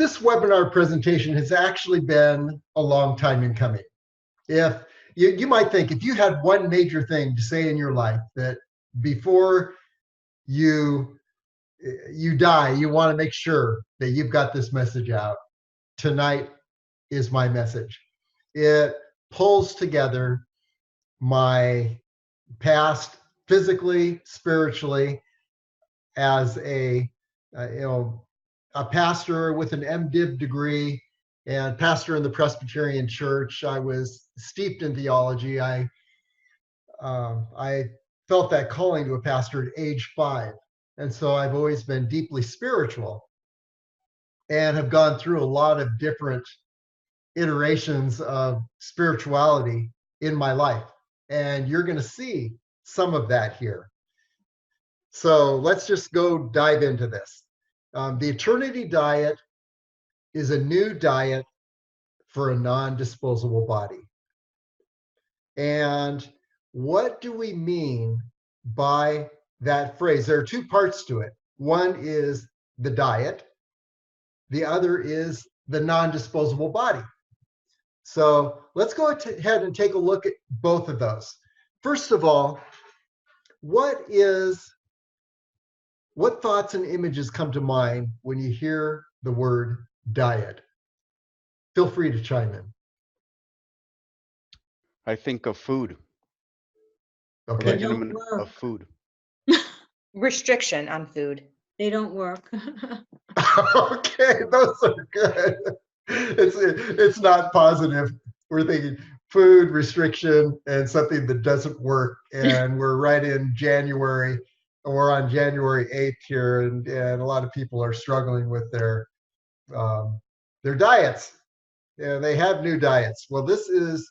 this webinar presentation has actually been a long time in coming. If you might think, if you had one major thing to say in your life that before you die, you want to make sure that you've got this message out, tonight is my message. It pulls together my past physically, spiritually, as a pastor with an MDiv degree and pastor in the Presbyterian Church. I was steeped in theology. I felt that calling to a pastor at age 5. And so I've always been deeply spiritual and have gone through a lot of different iterations of spirituality in my life. And you're going to see some of that here. So let's just go dive into this. The Eternity Diet is a new diet for a non-disposable body. And what do we mean by that phrase? There are two parts to it. One is the diet. The other is the non-disposable body. So let's go ahead and take a look at both of those. First of all, what thoughts and images come to mind when you hear the word diet? Feel free to chime in. I think of food. Okay. Regimen of food. Restriction on food. They don't work. Okay, those are good. It's not positive. We're thinking food restriction and something that doesn't work. And we're right in January. We're on January 8th here, and a lot of people are struggling with their diets. Yeah, they have new diets. Well, this is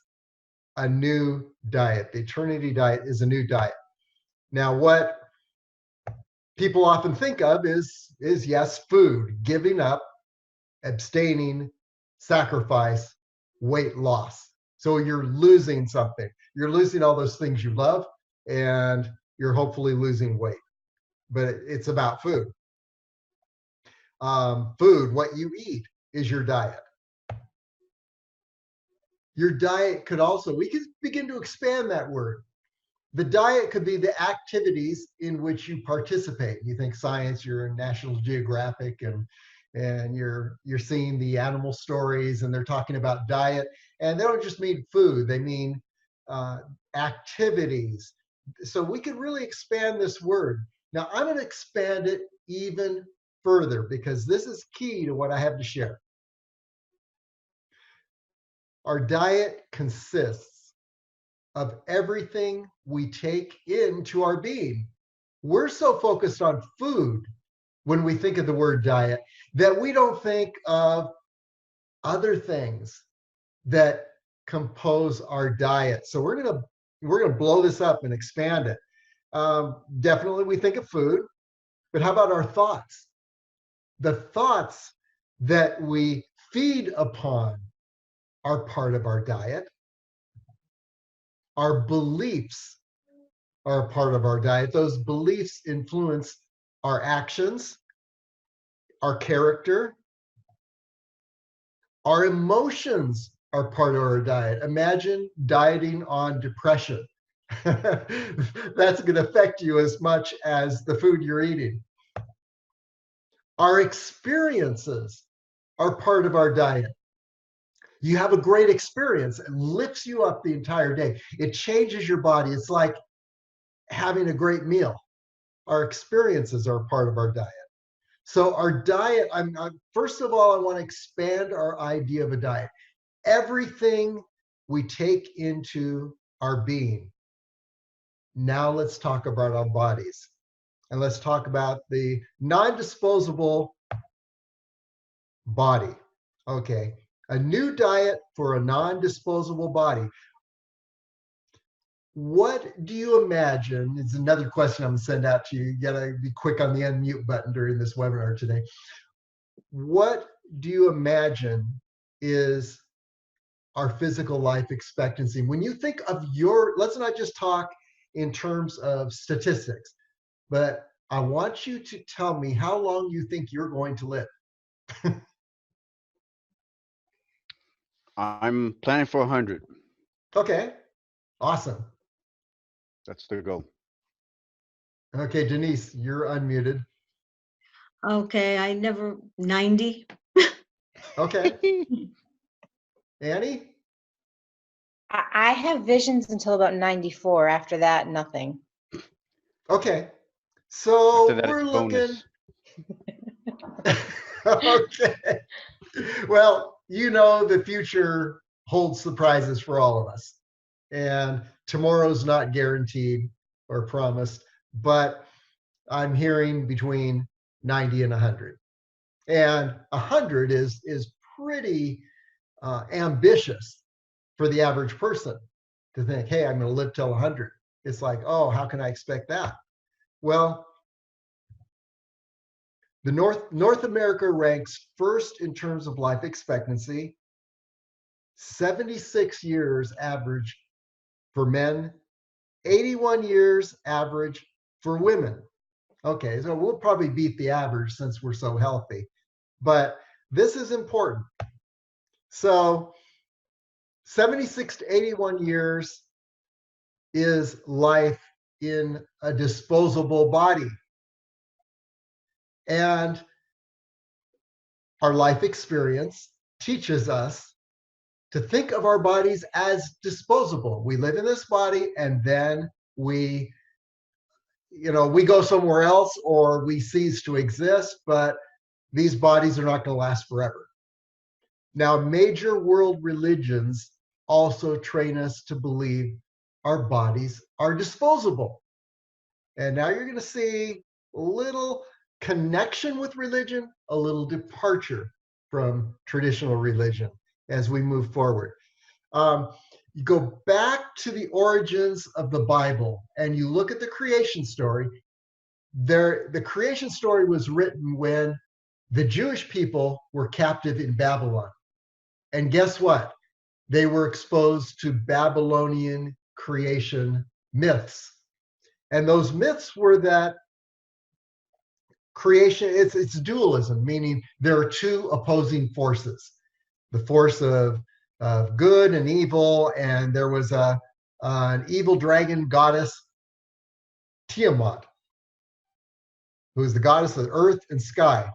a new diet. The Eternity Diet is a new diet. Now, what people often think of is yes, food, giving up, abstaining, sacrifice, weight loss. So you're losing something. You're losing all those things you love, and you're hopefully losing weight. But it's about food. Food, what you eat, is your diet. Your diet could also, we could begin to expand that word. The diet could be the activities in which you participate. You think science, you're in National Geographic, and you're seeing the animal stories, and they're talking about diet. And they don't just mean food, they mean activities. So we could really expand this word. Now I'm going to expand it even further because this is key to what I have to share. Our diet consists of everything we take into our being. We're so focused on food when we think of the word diet that we don't think of other things that compose our diet. So we're gonna blow this up and expand it. Definitely we think of food, but how about our thoughts? The thoughts that we feed upon are part of our diet. Our beliefs are a part of our diet. Those beliefs influence our actions, our character. Our emotions are part of our diet. Imagine dieting on depression. That's going to affect you as much as the food you're eating. Our experiences are part of our diet. You have a great experience, it lifts you up the entire day. It changes your body. It's like having a great meal. Our experiences are part of our diet. So our diet, first of all, I want to expand our idea of a diet. Everything we take into our being. Now let's talk about our bodies. And let's talk about the non-disposable body. Okay. A new diet for a non-disposable body. What do you imagine? It's another question I'm going to send out to you. You got to be quick on the unmute button during this webinar today. What do you imagine is our physical life expectancy? When you think of let's not just talk in terms of statistics, but I want you to tell me how long you think you're going to live. I'm planning for 100. Okay, awesome. That's the goal. Okay, Denise, you're unmuted. Okay, I never, 90. Okay, Annie? I have visions until about 94. After that, nothing. Okay, so After that, we're it's looking. bonus. Okay. Well, you know, the future holds surprises for all of us. And tomorrow's not guaranteed or promised, but I'm hearing between 90 and 100. And 100 is pretty ambitious for the average person to think, hey, I'm going to live till 100. It's like, oh, how can I expect that? Well, the North America ranks first in terms of life expectancy, 76 years average for men, 81 years average for women. Okay, so we'll probably beat the average since we're so healthy, but this is important. So 76 to 81 years is life in a disposable body. And our life experience teaches us to think of our bodies as disposable. We live in this body and then we go somewhere else or we cease to exist, but these bodies are not going to last forever. Now, major world religions also train us to believe our bodies are disposable. And now you're going to see a little connection with religion, a little departure from traditional religion as we move forward. You go back to the origins of the Bible and you look at the creation story. The creation story was written when the Jewish people were captive in Babylon. And guess what? They were exposed to Babylonian creation myths. And those myths were that creation, it's dualism, meaning there are two opposing forces, the force of good and evil, and there was an evil dragon goddess, Tiamat, who is the goddess of earth and sky.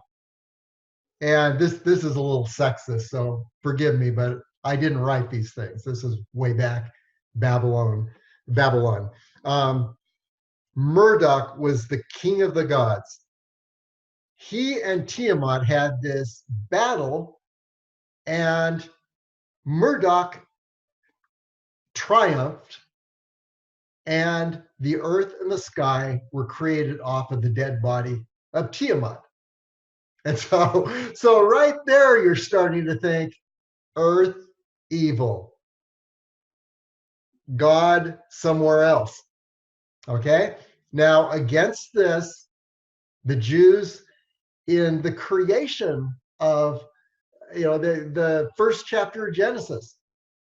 And this is a little sexist, so forgive me, but I didn't write these things. This is way back Babylon. Murdoch was the king of the gods. He and Tiamat had this battle, and Murdoch triumphed, and the earth and the sky were created off of the dead body of Tiamat. And so right there, you're starting to think earth, evil, God, somewhere else. Okay? Now, against this, the Jews in the creation of, the first chapter of Genesis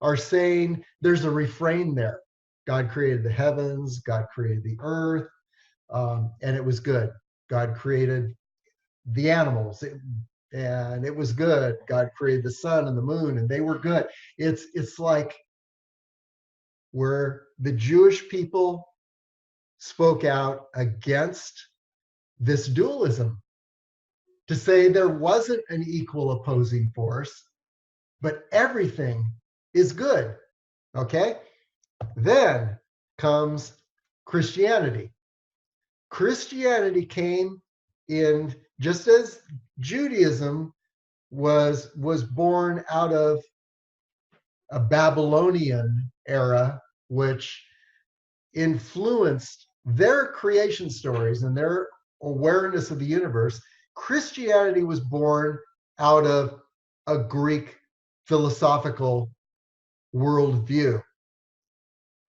are saying there's a refrain there. God created the heavens, God created the earth, and it was good. God created the animals, and it was good. God created the sun and the moon, and they were good. It's like where the Jewish people spoke out against this dualism, to say there wasn't an equal opposing force, but everything is good. Okay? Then comes Christianity. Christianity came in just as Judaism was born out of a Babylonian era, which influenced their creation stories and their awareness of the universe. Christianity was born out of a Greek philosophical worldview,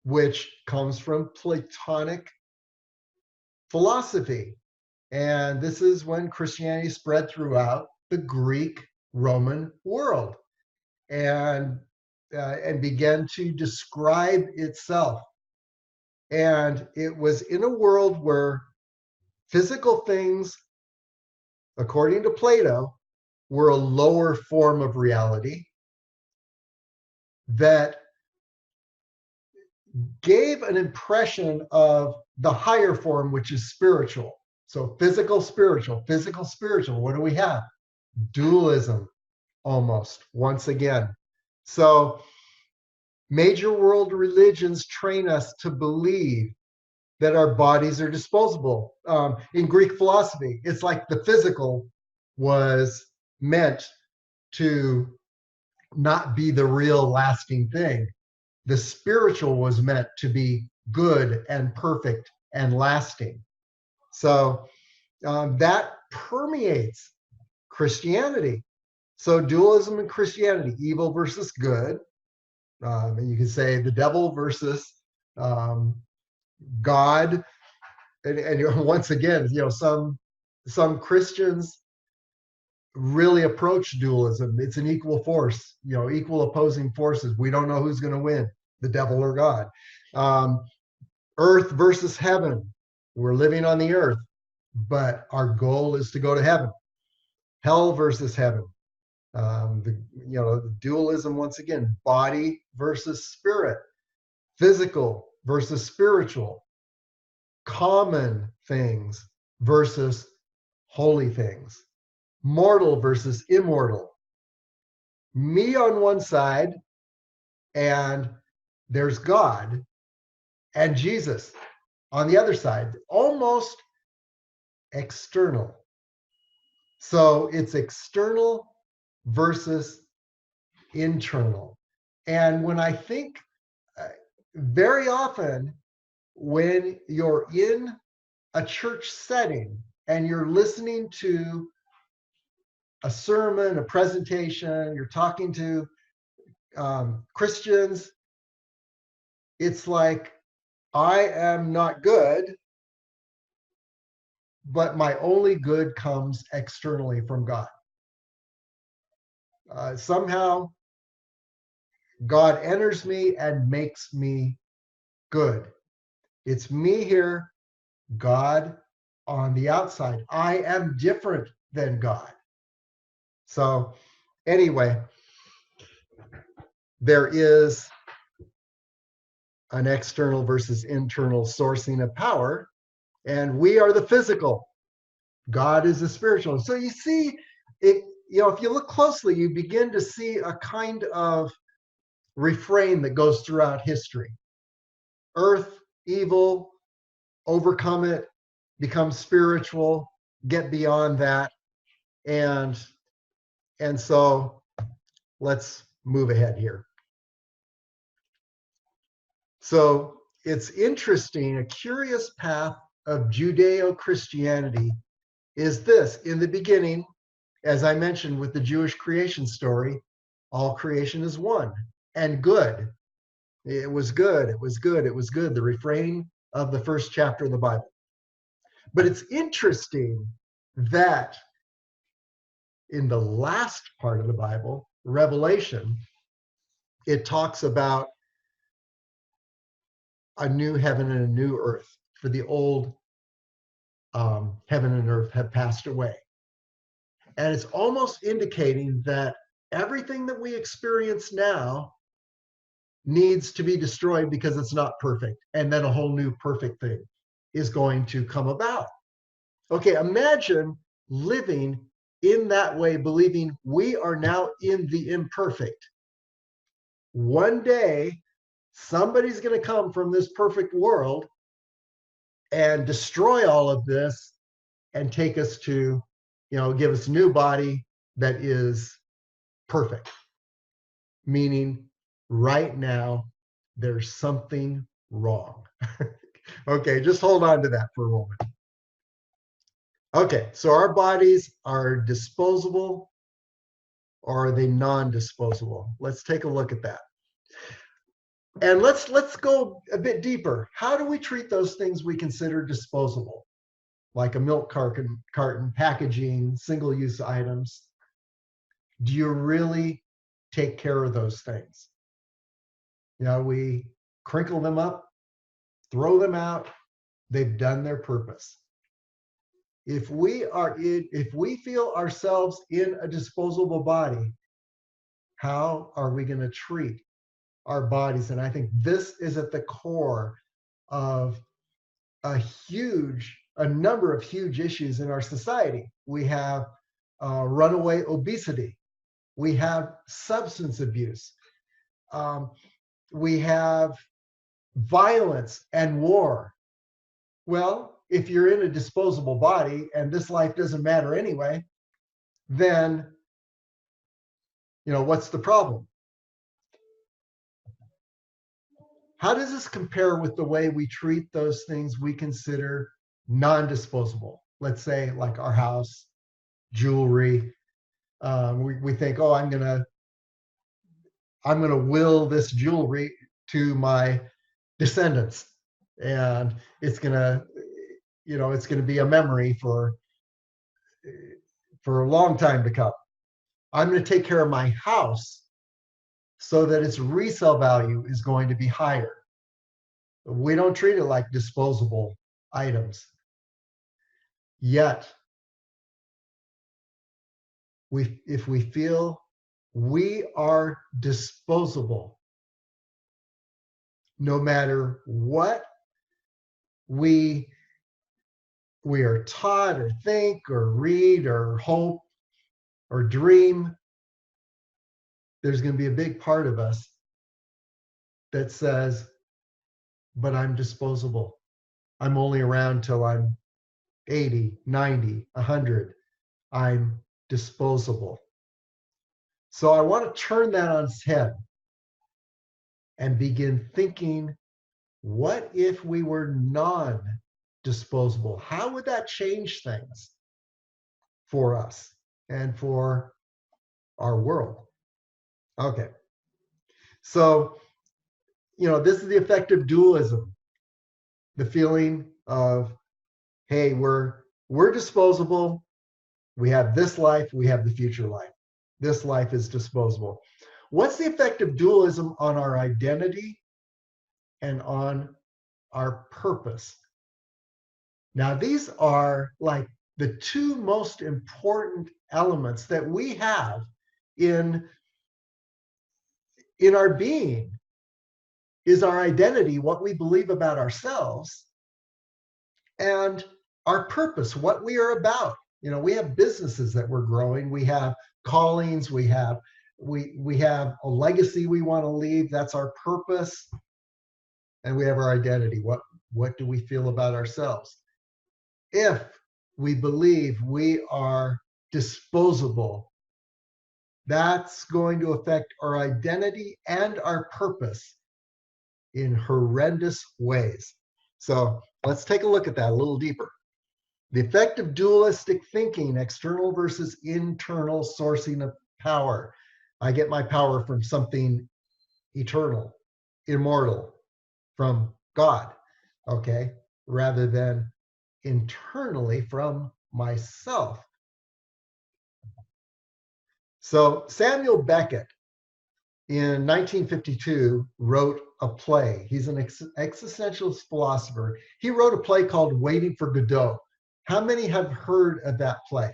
which comes from Platonic philosophy. And this is when Christianity spread throughout the Greek Roman world and began to describe itself. And it was in a world where physical things, according to Plato, were a lower form of reality. that gave an impression of the higher form, which is spiritual. So physical, spiritual, physical, spiritual. What do we have? Dualism, almost, once again. So major world religions train us to believe that our bodies are disposable. In Greek philosophy, it's like the physical was meant to not be the real lasting thing. The spiritual was meant to be good and perfect and lasting. So that permeates Christianity. So dualism in Christianity, evil versus good. And you can say the devil versus God. And once again, some Christians really approach dualism. It's an equal force, equal opposing forces. We don't know who's going to win, the devil or God. Earth versus heaven. We're living on the earth, but our goal is to go to heaven. Hell versus heaven. The dualism, once again, body versus spirit, physical versus spiritual, common things versus holy things, mortal versus immortal. Me on one side, and there's God and Jesus on the other side, almost external. So it's external versus internal. And when I think very often when you're in a church setting and you're listening to a sermon, a presentation, you're talking to Christians, it's like, I am not good, but my only good comes externally from God. Somehow, God enters me and makes me good. It's me here, God on the outside. I am different than God. So anyway, there is an external versus internal sourcing of power, and we are the physical. God is the spiritual. So you see, if you look closely, you begin to see a kind of refrain that goes throughout history. Earth, evil, overcome it, become spiritual, get beyond that. And so let's move ahead here. So it's interesting, a curious path of Judeo-Christianity is this. In the beginning, as I mentioned with the Jewish creation story, all creation is one and good. It was good, it was good, it was good, the refrain of the first chapter of the Bible. But it's interesting that in the last part of the Bible, Revelation, it talks about a new heaven and a new earth, for the old heaven and earth have passed away. And it's almost indicating that everything that we experience now needs to be destroyed because it's not perfect. And then a whole new perfect thing is going to come about. Okay, imagine living in that way, believing we are now in the imperfect. One day, somebody's going to come from this perfect world and destroy all of this and take us to, give us a new body that is perfect. Meaning, right now, there's something wrong. Okay, just hold on to that for a moment. Okay, so our bodies are disposable, or are they non-disposable? Let's take a look at that. And let's go a bit deeper. How do we treat those things we consider disposable? Like a milk carton, packaging, single-use items. Do you really take care of those things? We crinkle them up, throw them out, they've done their purpose. If we feel ourselves in a disposable body, how are we going to treat our bodies. And I think this is at the core of a number of huge issues in our society. We have runaway obesity. We have substance abuse. We have violence and war. Well, if you're in a disposable body and this life doesn't matter anyway, then, what's the problem? How does this compare with the way we treat those things we consider non-disposable? Let's say like our house, jewelry. We think, oh, I'm gonna will this jewelry to my descendants, and it's gonna be a memory for a long time to come. I'm going to take care of my house so that its resale value is going to be higher. We don't treat it like disposable items. Yet, if we feel we are disposable, no matter what we are taught or think or read or hope or dream, there's going to be a big part of us that says, but I'm disposable. I'm only around till I'm 80, 90, 100. I'm disposable. So I want to turn that on its head and begin thinking, what if we were non-disposable? How would that change things for us and for our world? Okay. So, this is the effect of dualism. The feeling of, hey, we're disposable. We have this life, we have the future life. This life is disposable. What's the effect of dualism on our identity and on our purpose? Now, these are like the two most important elements that we have in our being. Is our identity, what we believe about ourselves, and our purpose, what we are about. We have businesses that we're growing. We have callings. We have a legacy we want to leave. That's our purpose. And we have our identity. What do we feel about ourselves? If we believe we are disposable, that's going to affect our identity and our purpose in horrendous ways. So let's take a look at that a little deeper. The effect of dualistic thinking, external versus internal sourcing of power. I get my power from something eternal, immortal, from God, okay, rather than internally from myself. So Samuel Beckett in 1952 wrote a play. He's an existentialist philosopher. He wrote a play called Waiting for Godot. How many have heard of that play?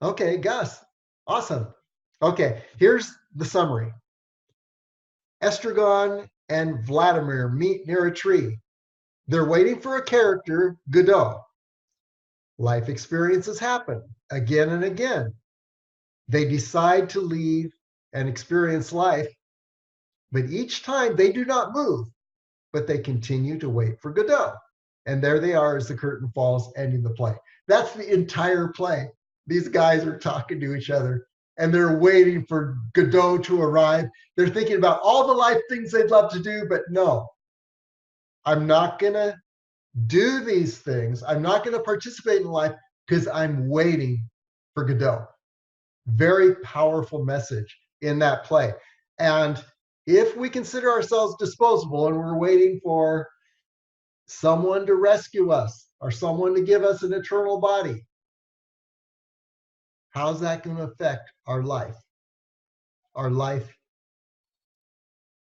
Okay, Gus. Awesome. Okay, here's the summary. Estragon and Vladimir meet near a tree. They're waiting for a character, Godot. Life experiences happen again and again. They decide to leave and experience life, but each time they do not move, but they continue to wait for Godot. And there they are as the curtain falls, ending the play. That's the entire play. These guys are talking to each other and they're waiting for Godot to arrive. They're thinking about all the life things they'd love to do, but no, I'm not going to do these things. I'm not going to participate in life because I'm waiting for Godot. Very powerful message in that play. And if we consider ourselves disposable and we're waiting for someone to rescue us or someone to give us an eternal body, how's that going to affect our life? Our life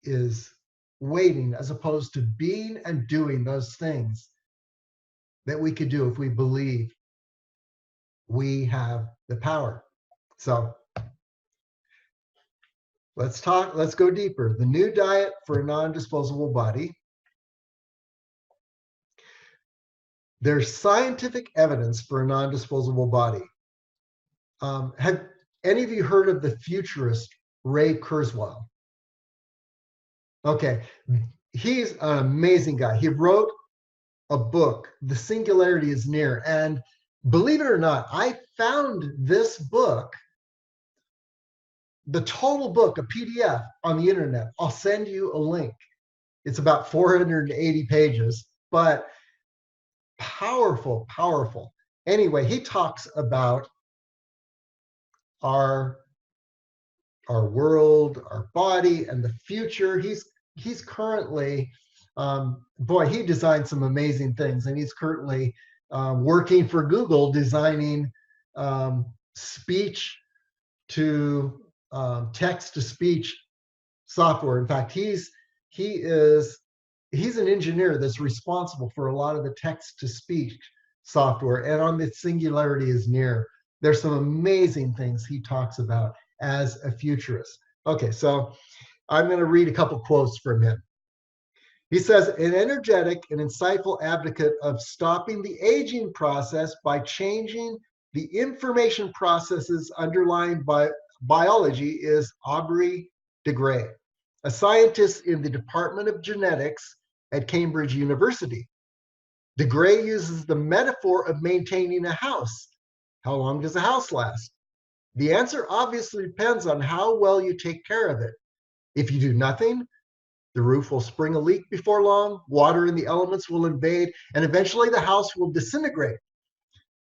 is waiting as opposed to being and doing those things that we could do if we believe we have the power. So let's go deeper. The new diet for a non-disposable body. There's scientific evidence for a non-disposable body. Have any of you heard of the futurist Ray Kurzweil? Okay, he's an amazing guy. He wrote a book, The Singularity is Near. And believe it or not, I found this book, the total book, a PDF on the internet. I'll send you a link. It's about 480 pages, but powerful, powerful. Anyway, he talks about our world, our body, and the future. He's currently, boy, he designed some amazing things, and he's currently working for Google, designing speech to text to speech software. In fact, he's an engineer that's responsible for a lot of the text to speech software. And on the Singularity is Near, there's some amazing things he talks about as a futurist. Okay, so I'm going to read a couple quotes from him. He says, an energetic and insightful advocate of stopping the aging process by changing the information processes underlying biology is Aubrey de Grey, a scientist in the Department of Genetics at Cambridge University. De Grey uses the metaphor of maintaining a house. How long does a house last? The answer obviously depends on how well you take care of it. If you do nothing, the roof will spring a leak before long, water and the elements will invade, and eventually the house will disintegrate.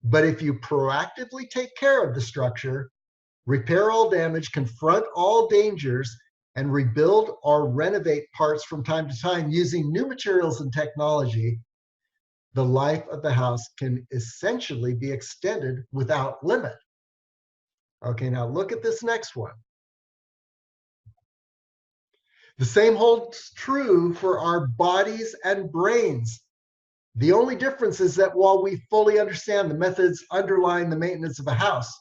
But if you proactively take care of the structure, repair all damage, confront all dangers, and rebuild or renovate parts from time to time using new materials and technology, the life of the house can essentially be extended without limit. Okay, now look at this next one. The same holds true for our bodies and brains. The only difference is that while we fully understand the methods underlying the maintenance of a house,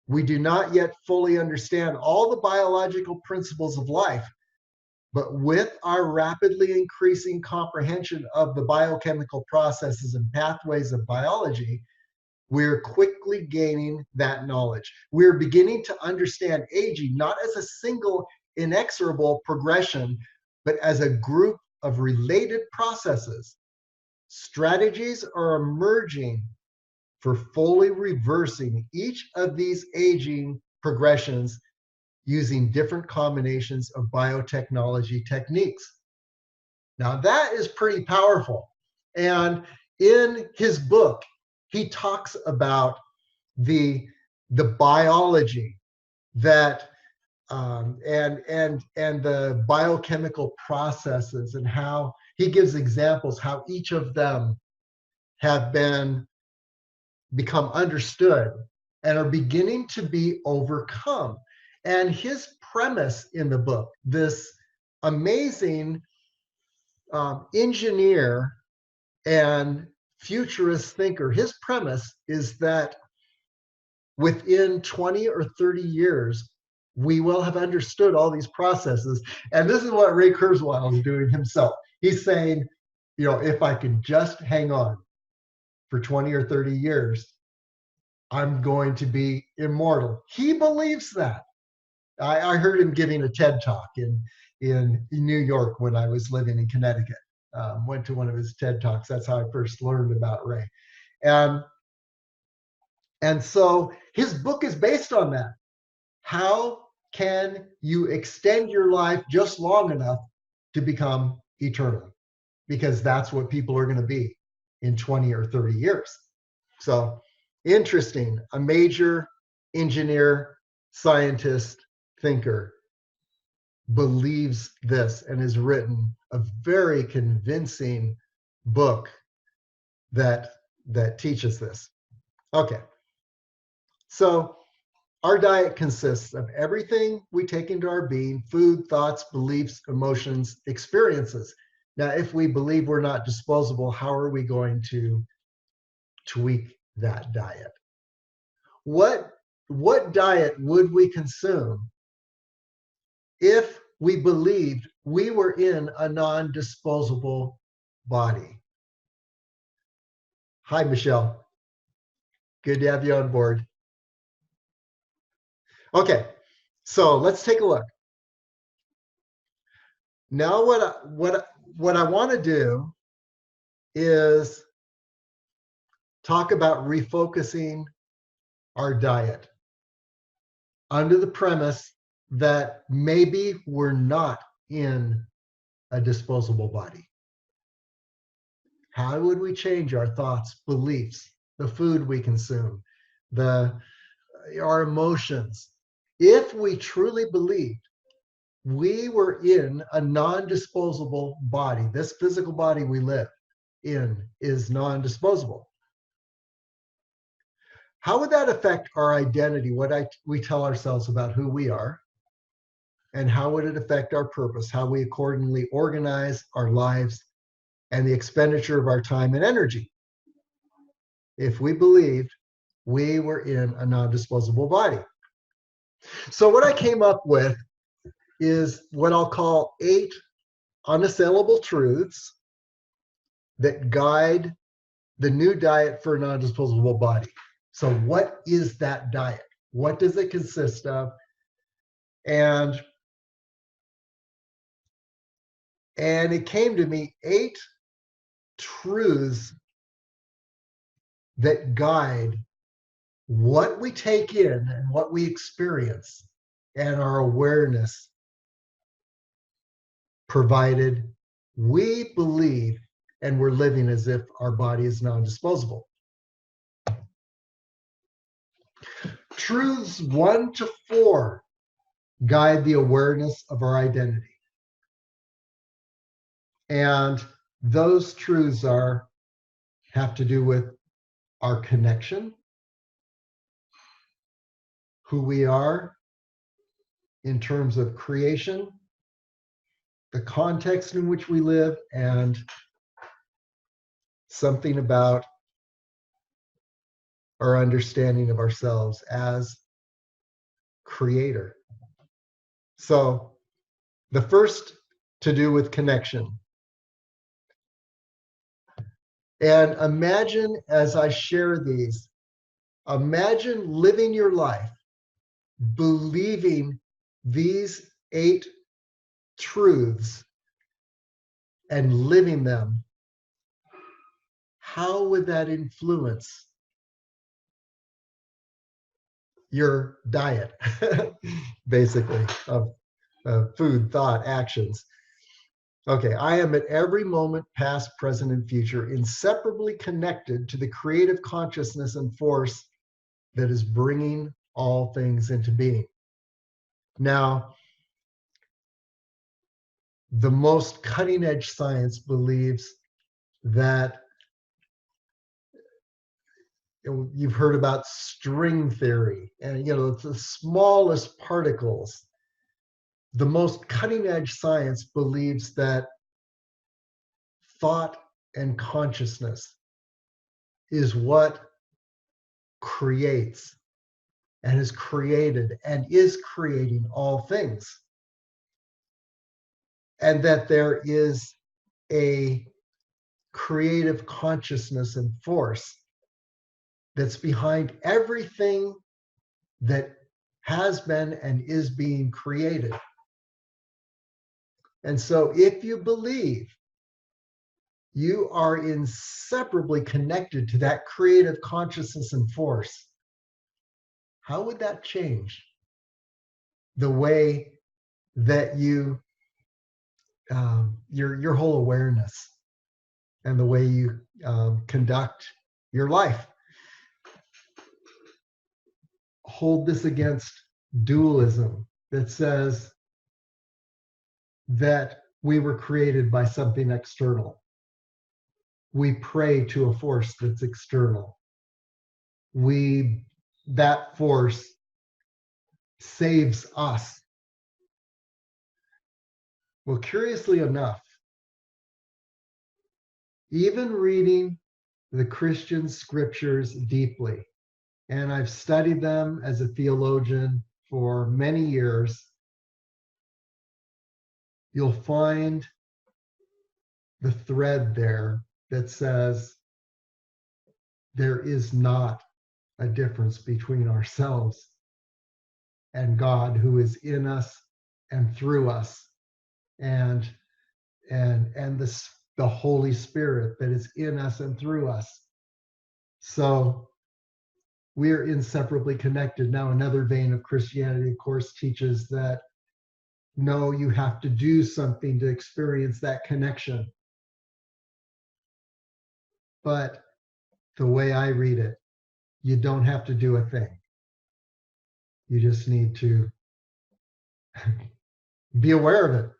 we do not yet fully understand all the biological principles of life. But with our rapidly increasing comprehension of the biochemical processes and pathways of biology, we're quickly gaining that knowledge. We're beginning to understand aging not as a single inexorable progression, but as a group of related processes. Strategies are emerging for fully reversing each of these aging progressions using different combinations of biotechnology techniques. Now that is pretty powerful. And in his book, he talks about the biology that and the biochemical processes, and how he gives examples how each of them have become understood and are beginning to be overcome. And his premise in the book, this amazing engineer and futurist thinker, his premise is that within 20 or 30 years, we will have understood all these processes. And this is what Ray Kurzweil is doing himself. He's saying, if I can just hang on for 20 or 30 years, I'm going to be immortal. He believes that. I heard him giving a TED talk in New York when I was living in Connecticut. Went to one of his TED talks. That's how I first learned about Ray. And so his book is based on that. How can you extend your life just long enough to become eternal? Because that's what people are going to be in 20 or 30 years. So interesting. A major engineer, scientist, thinker believes this and has written a very convincing book that teaches this. Okay. So our diet consists of everything we take into our being: food, thoughts, beliefs, emotions, experiences. Now, if we believe we're not disposable, how are we going to tweak that diet? What diet would we consume if we believed we were in a non-disposable body? Hi, Michelle. Good to have you on board. Okay, so let's take a look. Now what I want to do is talk about refocusing our diet under the premise that maybe we're not in a disposable body. How would we change our thoughts, beliefs, the food we consume, our emotions, if we truly believed we were in a non-disposable body? This physical body we live in is non-disposable. How would that affect our identity, we tell ourselves about who we are? And how would it affect our purpose, how we accordingly organize our lives and the expenditure of our time and energy, if we believed we were in a non-disposable body? So what I came up with is what I'll call 8 unassailable truths that guide the new diet for a non-disposable body. So what is that diet? What does it consist of? And it came to me 8 truths that guide what we take in and what we experience and our awareness, provided we believe and we're living as if our body is non-disposable. Truths 1 to 4 guide the awareness of our identity. And those truths have to do with our connection, who we are in terms of creation, the context in which we live, and something about our understanding of ourselves as creator. So the first to do with connection. And imagine, as I share these, imagine living your life believing these 8 truths and living them. How would that influence your diet, basically, of food, thought, actions? Okay, I am at every moment, past, present, and future, inseparably connected to the creative consciousness and force that is bringing all things into being. Now, the most cutting edge science believes that, you've heard about string theory, and it's the smallest particles. The most cutting edge science believes that thought and consciousness is what creates and has created and is creating all things. And that there is a creative consciousness and force that's behind everything that has been and is being created. And so if you believe you are inseparably connected to that creative consciousness and force, how would that change the way that you, your whole awareness and the way you conduct your life? Hold this against dualism that says that we were created by something external. We pray to a force that's external. That force saves us. Well, curiously enough, even reading the Christian scriptures deeply, and I've studied them as a theologian for many years, you'll find the thread there that says there is not a difference between ourselves and God, who is in us and through us, and the Holy Spirit that is in us and through us. So we are inseparably connected. Now, another vein of Christianity, of course, teaches that no, you have to do something to experience that connection. But the way I read it, you don't have to do a thing. You just need to be aware of it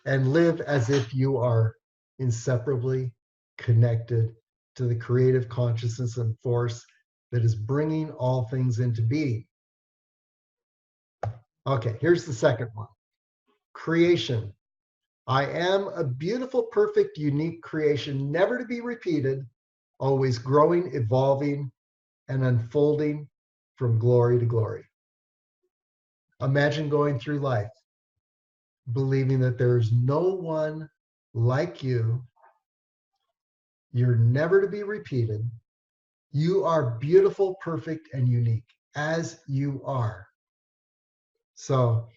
and live as if you are inseparably connected to the creative consciousness and force that is bringing all things into being. Okay, here's the second one. Creation. I am a beautiful, perfect, unique creation, never to be repeated, always growing, evolving, and unfolding from glory to glory. Imagine going through life believing that there's no one like you. You're never to be repeated. You are beautiful, perfect, and unique as you are. So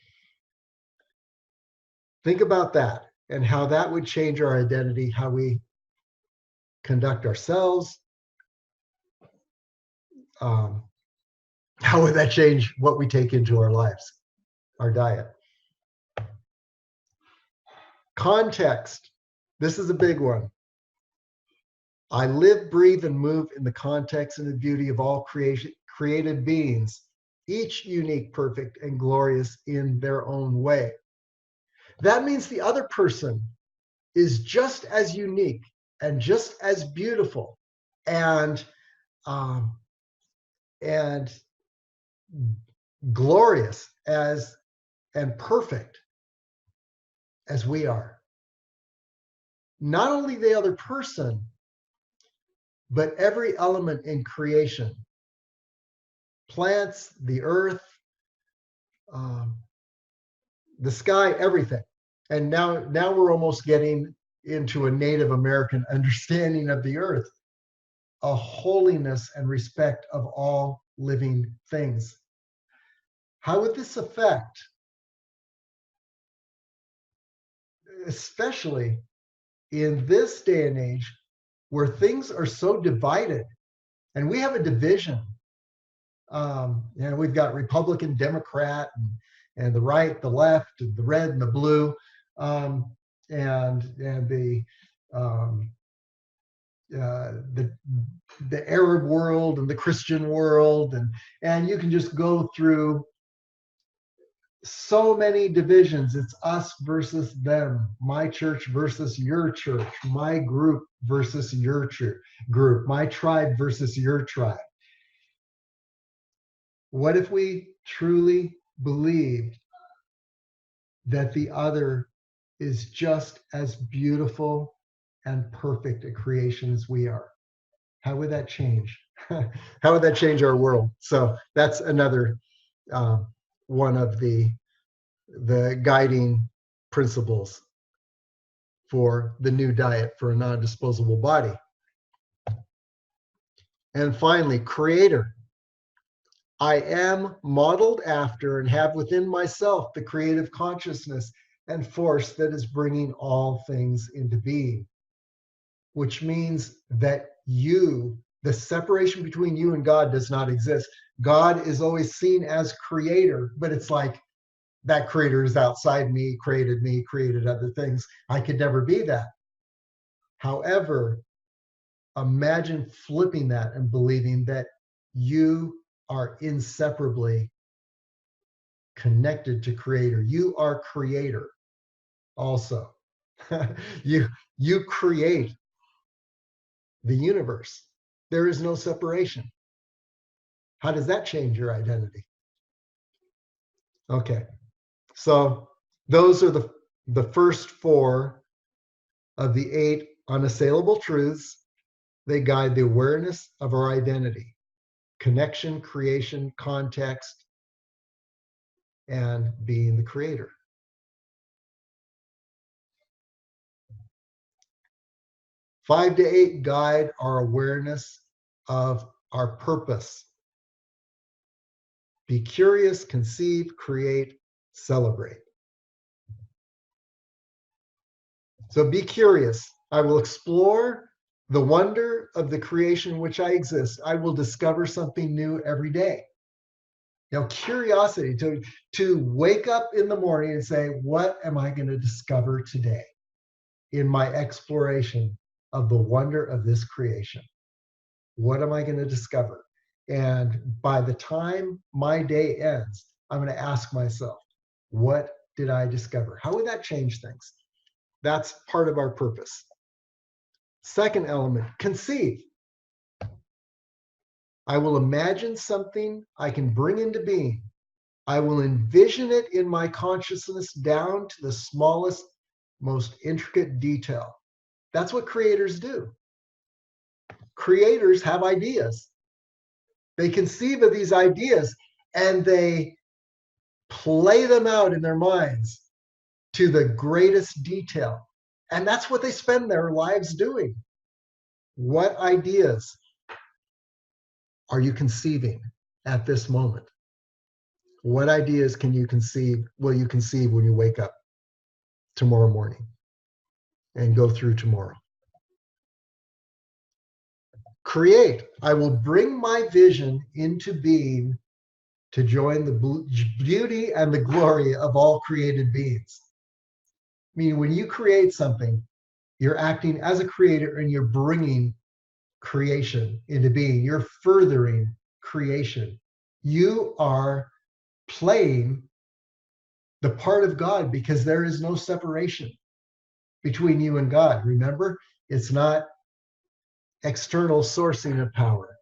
think about that and how that would change our identity, how we conduct ourselves. How would that change what we take into our lives, our diet? Context. This is a big one. I live, breathe, and move in the context and the beauty of all created beings, each unique, perfect, and glorious in their own way. That means the other person is just as unique and just as beautiful and glorious as and perfect as we are. Not only the other person, but every element in creation, plants, the earth, the sky, everything. And now we're almost getting into a Native American understanding of the earth, a holiness and respect of all living things. How would this affect, especially in this day and age where things are so divided, and we have a division. We've got Republican, Democrat, and the right, the left, and the red and the blue, and the Arab world and the Christian world, and you can just go through so many divisions. It's us versus them, my church versus your church, my group versus your group, my tribe versus your tribe. What if we truly believed that the other is just as beautiful and perfect a creation as we are? How would that change? How would that change our world? So that's another one of the guiding principles for the new diet for a non-disposable body. And finally, creator. I am modeled after and have within myself the creative consciousness and force that is bringing all things into being, which means that the separation between you and God does not exist. God is always seen as creator, but it's like that creator is outside me, created other things. I could never be that. However, imagine flipping that and believing that you are inseparably connected to creator. You are creator also. you create the universe. There is no separation. How does that change your identity? Okay, so those are the first 4 of the 8 unassailable truths. They guide the awareness of our identity: connection, creation, context, and being the creator. 5 to 8 guide our awareness of our purpose. Be curious, conceive, create, celebrate. So be curious. I will explore the wonder of the creation in which I exist. I will discover something new every day. Curiosity to wake up in the morning and say, what am I going to discover today in my exploration of the wonder of this creation? What am I going to discover? And by the time my day ends, I'm going to ask myself, what did I discover? How would that change things? That's part of our purpose. Second element, conceive. I will imagine something I can bring into being. I will envision it in my consciousness down to the smallest, most intricate detail. That's what creators do. Creators have ideas. They conceive of these ideas and they play them out in their minds to the greatest detail. And that's what they spend their lives doing. What ideas are you conceiving at this moment? What ideas will you conceive when you wake up tomorrow morning and go through tomorrow? Create. I will bring my vision into being to join the beauty and the glory of all created beings. I mean, when you create something, you're acting as a creator and you're bringing creation into being. You're furthering creation. You are playing the part of God because there is no separation between you and God. Remember, it's not external sourcing of power.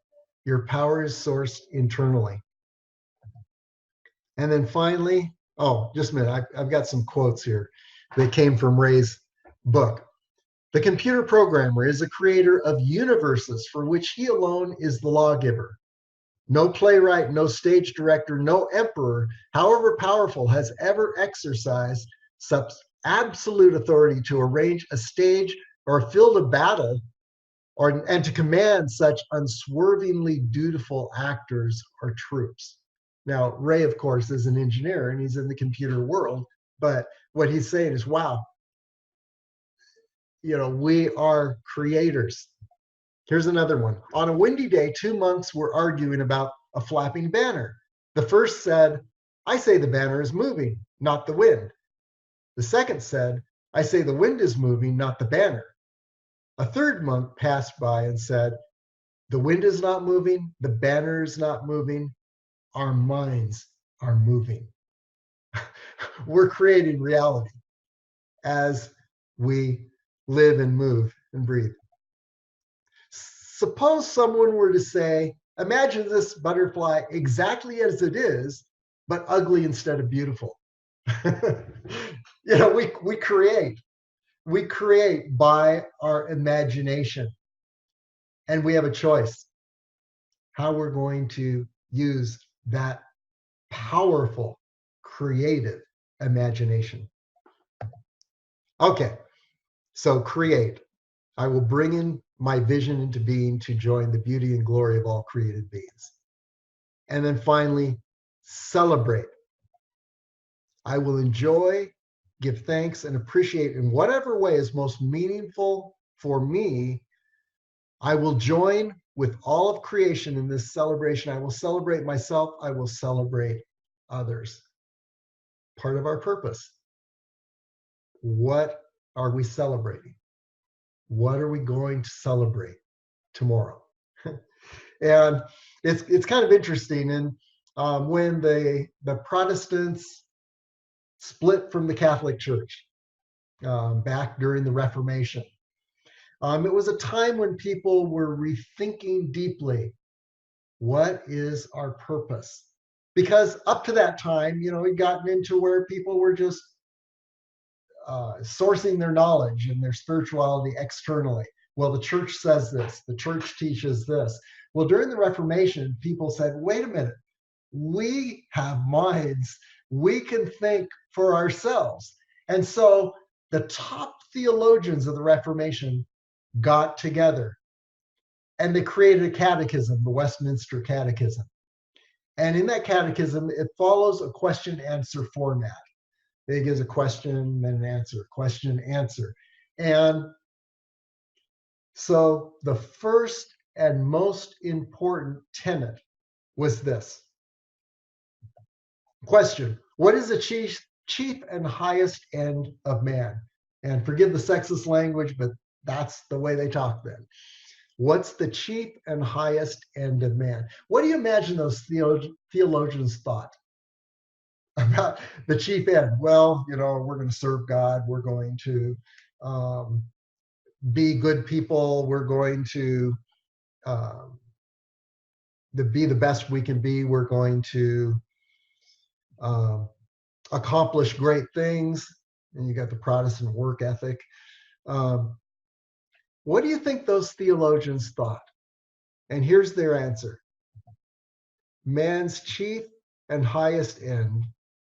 Your power is sourced internally. And then finally, just a minute, I've got some quotes here that came from Ray's book. The computer programmer is a creator of universes for which he alone is the lawgiver. No playwright, no stage director, no emperor, however powerful, has ever exercised such absolute authority to arrange a stage or a field of battle and to command such unswervingly dutiful actors or troops. Now, Ray, of course, is an engineer and he's in the computer world, but what he's saying is, wow, we are creators. Here's another one. On a windy day, 2 monks were arguing about a flapping banner. The first said, I say the banner is moving, not the wind. The second said, I say the wind is moving, not the banner. A third monk passed by and said, the wind is not moving, the banner is not moving, our minds are moving. We're creating reality as we live and move and breathe. Suppose someone were to say, imagine this butterfly exactly as it is, but ugly instead of beautiful. We create. We create by our imagination. And we have a choice how we're going to use that powerful, creative imagination. Okay, so create. I will bring in my vision into being to join the beauty and glory of all created beings. And then finally, celebrate. I will enjoy, give thanks, and appreciate in whatever way is most meaningful for me. I will join with all of creation in this celebration. I will celebrate myself. I will celebrate others. Part of our purpose. What are we celebrating? What are we going to celebrate tomorrow? And it's kind of interesting. And when the Protestants split from the Catholic Church back during the Reformation, it was a time when people were rethinking deeply, what is our purpose? Because up to that time, we'd gotten into where people were just sourcing their knowledge and their spirituality externally. Well, the church says this, the church teaches this. Well, during the Reformation, people said, wait a minute, we have minds, we can think for ourselves. And so the top theologians of the Reformation got together and they created a catechism, the Westminster Catechism. And in that catechism, it follows a question answer format. It gives a question and an answer, question, answer. And so the first and most important tenet was this. Question: what is the chief and highest end of man? And forgive the sexist language, but that's the way they talk then. What's the chief and highest end of man? What do you imagine those theologians thought about the chief end? Well, we're going to serve God. We're going to be good people. We're going to be the best we can be. We're going to accomplish great things. And you got the Protestant work ethic. What do you think those theologians thought? And here's their answer. Man's chief and highest end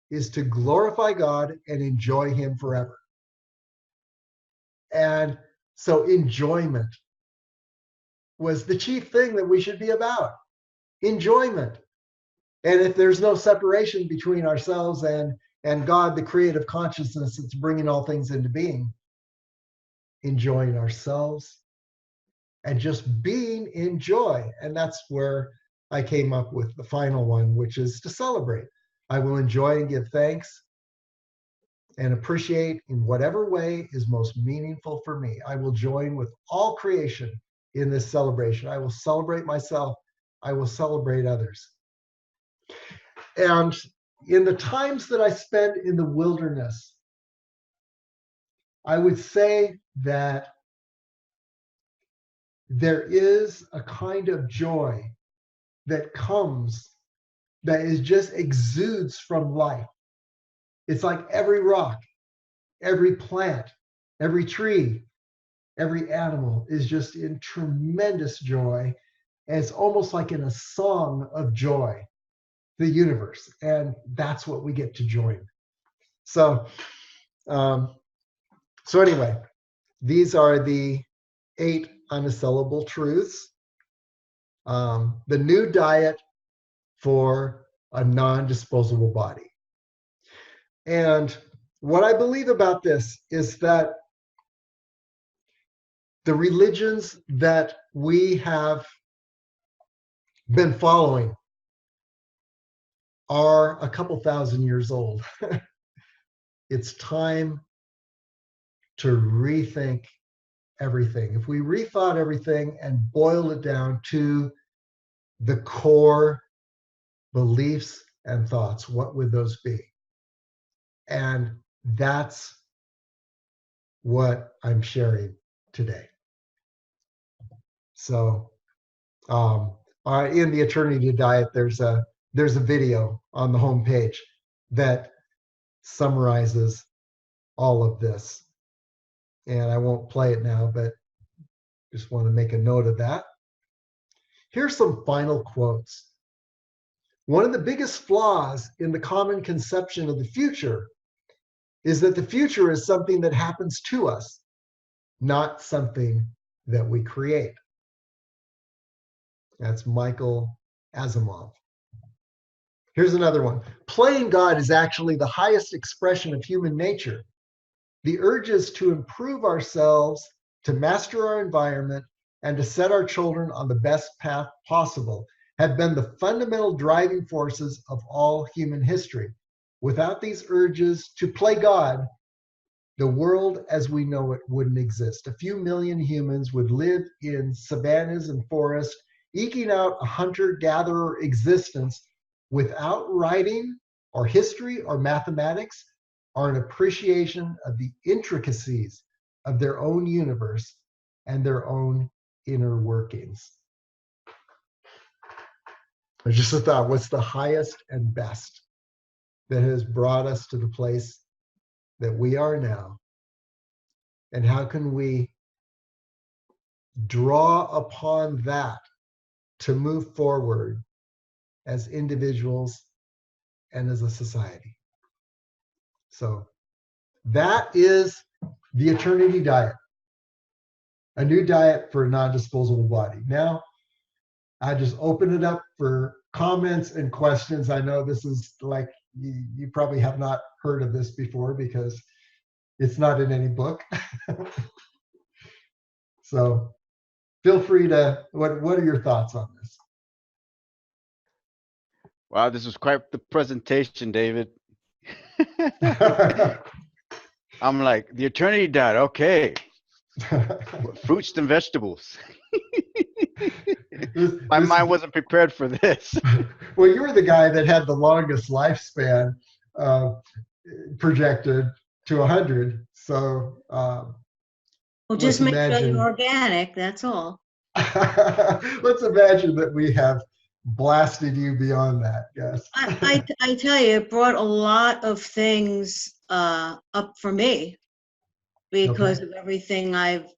is to glorify God and enjoy him forever. And so enjoyment was the chief thing that we should be about. Enjoyment. And if there's no separation between ourselves and God, the creative consciousness that's bringing all things into being, enjoying ourselves and just being in joy. And that's where I came up with the final one, which is to celebrate. I will enjoy and give thanks and appreciate in whatever way is most meaningful for me. I will join with all creation in this celebration. I will celebrate myself. I will celebrate others. And in the times that I spend in the wilderness, I would say that there is a kind of joy that comes, that is just exudes from life. It's like every rock, every plant, every tree, every animal is just in tremendous joy. And it's almost like in a song of joy, the universe. And that's what we get to join. So anyway, these are the 8 unassailable truths. The new diet for a non-disposable body. And what I believe about this is that the religions that we have been following are a couple thousand years old. It's time to rethink everything. If we rethought everything and boiled it down to the core beliefs and thoughts, what would those be? And that's what I'm sharing today. So in the Eternity Diet, there's a video on the homepage that summarizes all of this. And I won't play it now, but just want to make a note of that. Here's some final quotes. One of the biggest flaws in the common conception of the future is that the future is something that happens to us, not something that we create. That's Michael Asimov. Here's another one. Playing God is actually the highest expression of human nature. The urges to improve ourselves, to master our environment, and to set our children on the best path possible have been the fundamental driving forces of all human history. Without these urges to play God, the world as we know it wouldn't exist. A few million humans would live in savannas and forests, eking out a hunter-gatherer existence without writing or history or mathematics or an appreciation of the intricacies of their own universe and their own inner workings. Just a thought, what's the highest and best that has brought us to the place that we are now? And how can we draw upon that to move forward as individuals and as a society? So that is the Eternity Diet. a new diet for a non-disposable body. Now, I just open it up for comments and questions. I know this is like, you probably have not heard of this before because it's not in any book. So feel free to, what are your thoughts on this? Wow, this was quite the presentation, David. I'm like, the eternity diet, okay. Fruits and vegetables. My mind wasn't prepared for this. Well, you were the guy that had the longest lifespan projected to 100. So Well, let's just make sure imagine. you're organic, that's all. Let's imagine that we have blasted you beyond that. Yes. I tell you, it brought a lot of things up for me because Okay. of everything I've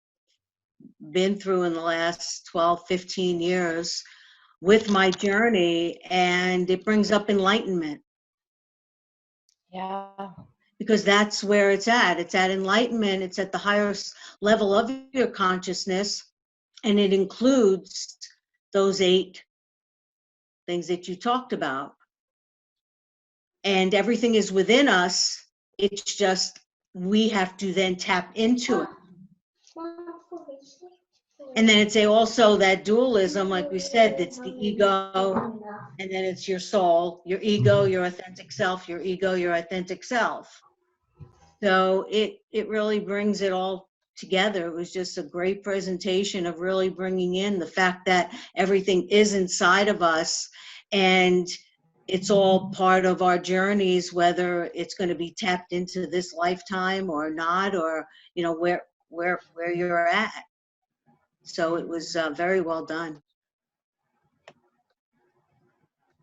been through in the last 12, 15 years with my journey, and it brings up enlightenment Yeah. because that's where it's at. It's at enlightenment. It's at the highest level of your consciousness, and it includes those 8 things that you talked about. And everything is within us. It's just we have to then tap into it. And then it's also that dualism, like we said, that's the ego, and then it's your soul, your ego, your authentic self, your ego, your authentic self. So it really brings it all together. It was just a great presentation of really bringing in the fact that everything is inside of us, and it's all part of our journeys, whether it's going to be tapped into this lifetime or not, or where you're at. So it was very well done.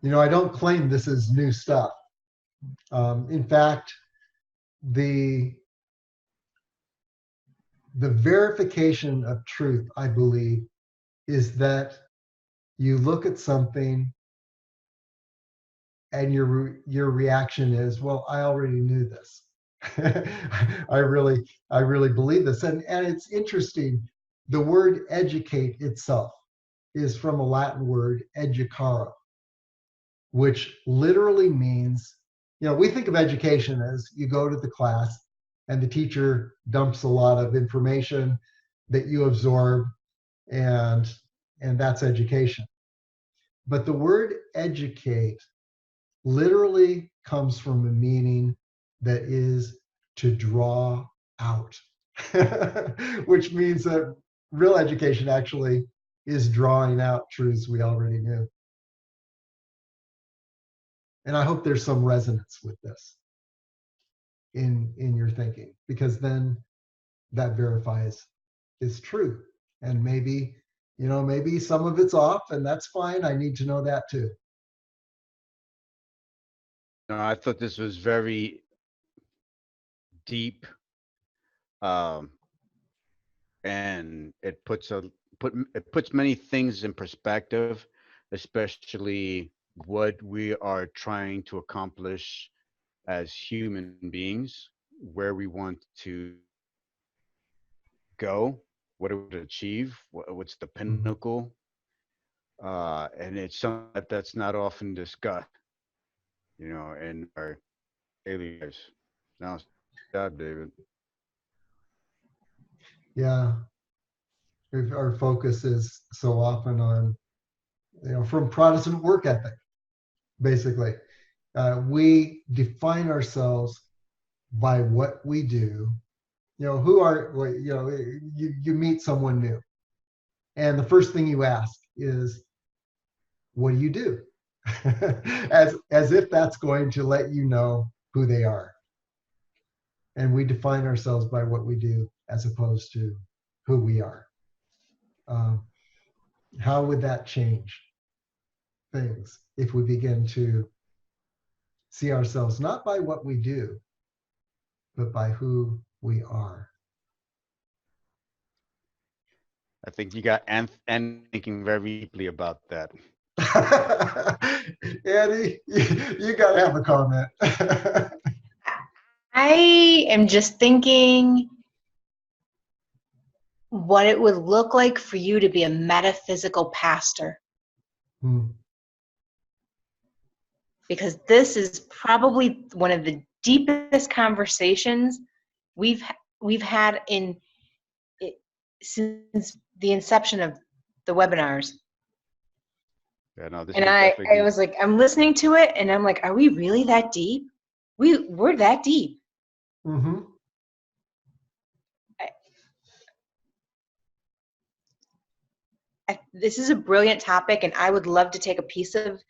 I don't claim this is new stuff. In fact, the verification of truth, I believe, is that you look at something and your reaction is, well, I already knew this. I really believe this. And it's interesting. The word educate itself is from a Latin word, educare, which literally means, we think of education as you go to the class and the teacher dumps a lot of information that you absorb, and that's education. But the word educate literally comes from a meaning that is to draw out, which means that real education actually is drawing out truths we already knew. And I hope there's some resonance with this in your thinking, because then that verifies it's true. And maybe, maybe some of it's off, and that's fine. I need to know that too. No, I thought this was very deep, and it puts many things in perspective, especially what we are trying to accomplish as human beings, where we want to go, what we want to achieve, what's the pinnacle, and it's something that's not often discussed, in our daily lives. Now, stop, David. Yeah. Our focus is so often on, from Protestant work ethic, basically. We define ourselves by what we do. You meet someone new, and the first thing you ask is, what do you do? as if that's going to let you know who they are. And we define ourselves by what we do as opposed to who we are. How would that change things if we begin to see ourselves not by what we do, but by who we are? I think you got and thinking very deeply about that. Annie, you got to have a comment. I am just thinking, what it would look like for you to be a metaphysical pastor. Hmm. Because this is probably one of the deepest conversations we've had since the inception of the webinars. Yeah, no, this And is I definitely deep. was like, I'm listening to it and I'm like, are we really that deep? We're that deep. Mm-hmm. This is a brilliant topic, and I would love to take a piece of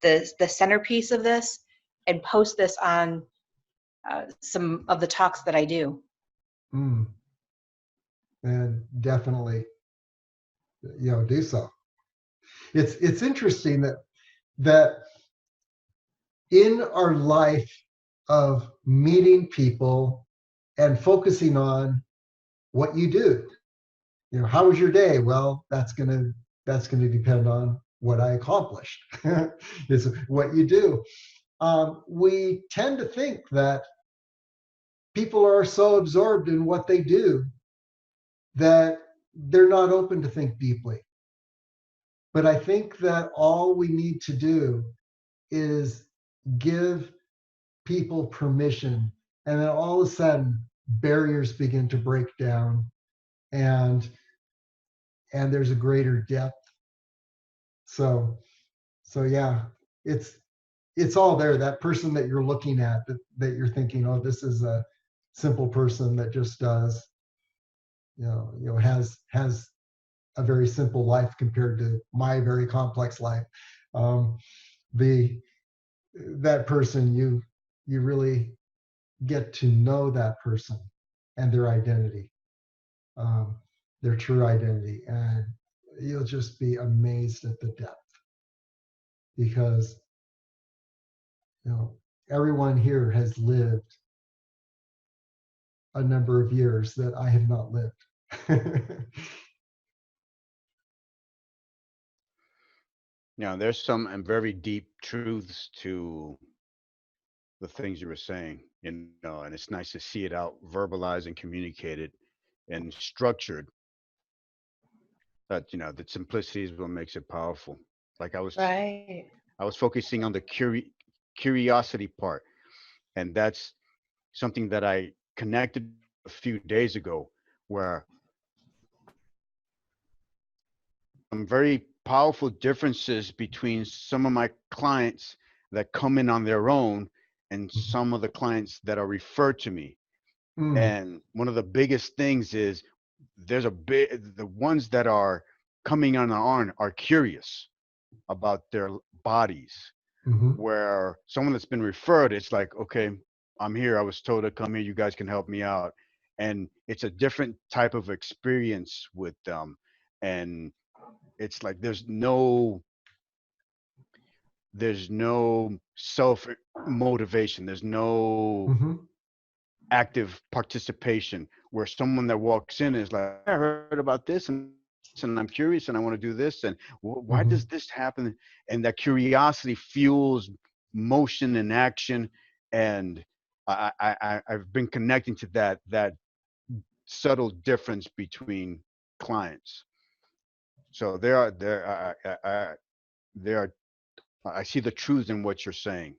the centerpiece of this and post this on some of the talks that I do. Mm. And definitely, do so. It's interesting that in our life of meeting people and focusing on what you do, how was your day? Well, that's gonna depend on what I accomplished. Is what you do. We tend to think that people are so absorbed in what they do that they're not open to think deeply. But I think that all we need to do is give people permission, and then all of a sudden barriers begin to break down, and there's a greater depth. So yeah, it's all there. That person that you're looking at, that you're thinking, oh, this is a simple person that just does, has a very simple life compared to my very complex life. Um, the that person, you really get to know that person and their identity, their true identity, and you'll just be amazed at the depth, because everyone here has lived a number of years that I have not lived. There's some very deep truths to the things you were saying, and it's nice to see it out verbalized and communicated and structured. That the simplicity is what makes it powerful. Like Right. I was focusing on the curiosity part, and that's something that I connected a few days ago, where some very powerful differences between some of my clients that come in on their own and some of the clients that are referred to me. Mm, And one of the biggest things is the ones that are coming on their own are curious about their bodies, mhm, where someone that's been referred, it's like, okay, I'm here. I was told to come here. You guys can help me out. And it's a different type of experience with them. And it's like there's no self motivation. There's no mhm, active participation, where someone that walks in is like, I heard about this and I'm curious and I want to do this, and why mhm. does this happen? And that curiosity fuels motion and action. And I've been connecting to that subtle difference between clients. So there are I see the truth in what you're saying.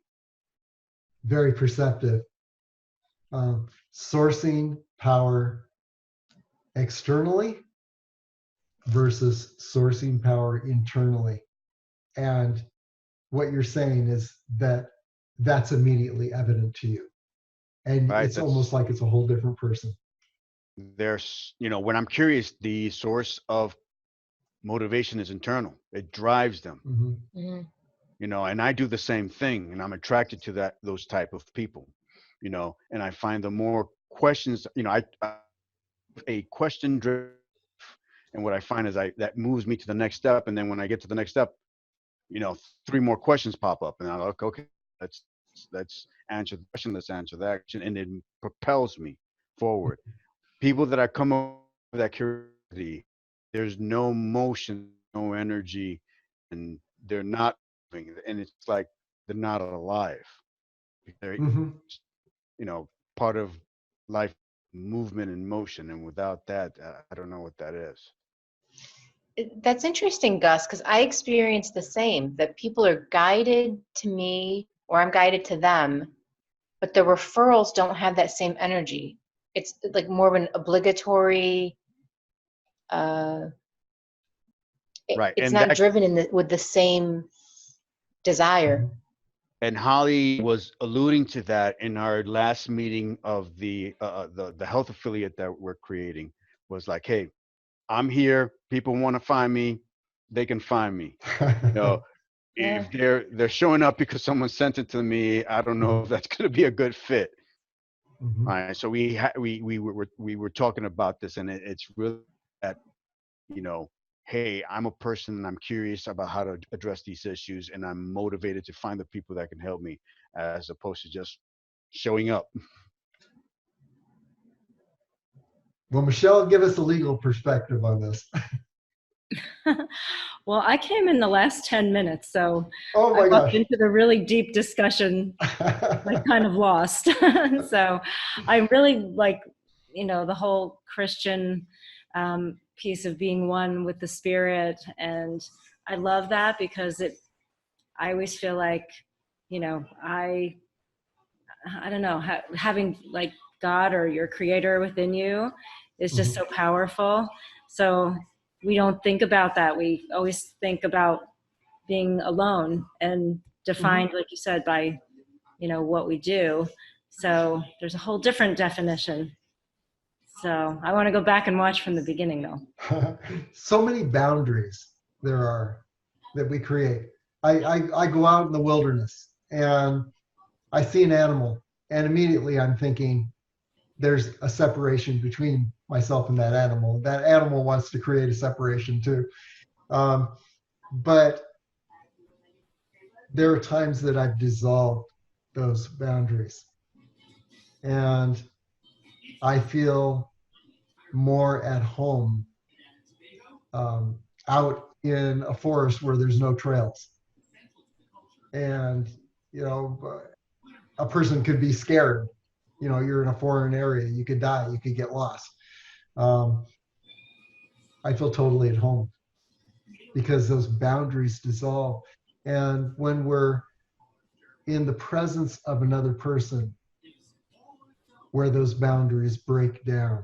Very perceptive. Sourcing power externally versus sourcing power internally. And what you're saying is that that's immediately evident to you. And Right, it's almost like it's a whole different person. there's when I'm curious, the source of motivation is internal. It drives them. Mhm, Mhm. And I do the same thing, and I'm attracted to those type of people. And I find the more questions, I a question driven, and what I find is that moves me to the next step. And then when I get to the next step, you know, three more questions pop up, and I'm like, okay, let's answer the question, let's answer that question, and it propels me forward. People that I come up with that curiosity, there's no motion, no energy, and they're not moving, and it's like they're not alive. They're, mhm. part of life movement and motion, and without that, I don't know what that is. That's interesting, Gus, because I experience the same, that people are guided to me or I'm guided to them, but the referrals don't have that same energy. It's like more of an obligatory, Right, it's and not that driven with the same desire. and Holly was alluding to that in our last meeting of the health affiliate that we're creating. Was like, hey, I'm here. People want to find me, they can find me. You know, Yeah. if they're showing up because someone sent it to me, I don't know if that's going to be a good fit. Mhm. All right, so we were talking about this, and it's really that, you know, hey, I'm a person and I'm curious about how to address these issues, and I'm motivated to find the people that can help me, as opposed to just showing up. Well, Michelle, give us a legal perspective on this. Well, I came in the last 10 minutes, so Oh I my walked gosh. into the really deep discussion, like kind of lost. So I really like, the whole Christian piece of being one with the Spirit. And I love that because I always feel like, I don't know, having like God or your creator within you is just so powerful. So we don't think about that. We always think about being alone and defined, like you said, by, what we do. So there's a whole different definition. So I want to go back and watch from the beginning though. So many boundaries there are that we create. I go out in the wilderness and I see an animal, and immediately I'm thinking there's a separation between myself and that animal. That animal wants to create a separation too. But there are times that I've dissolved those boundaries, and I feel more at home out in a forest where there's no trails. And, a person could be scared. You're in a foreign area, you could die, you could get lost. I feel totally at home because those boundaries dissolve. And when we're in the presence of another person where those boundaries break down,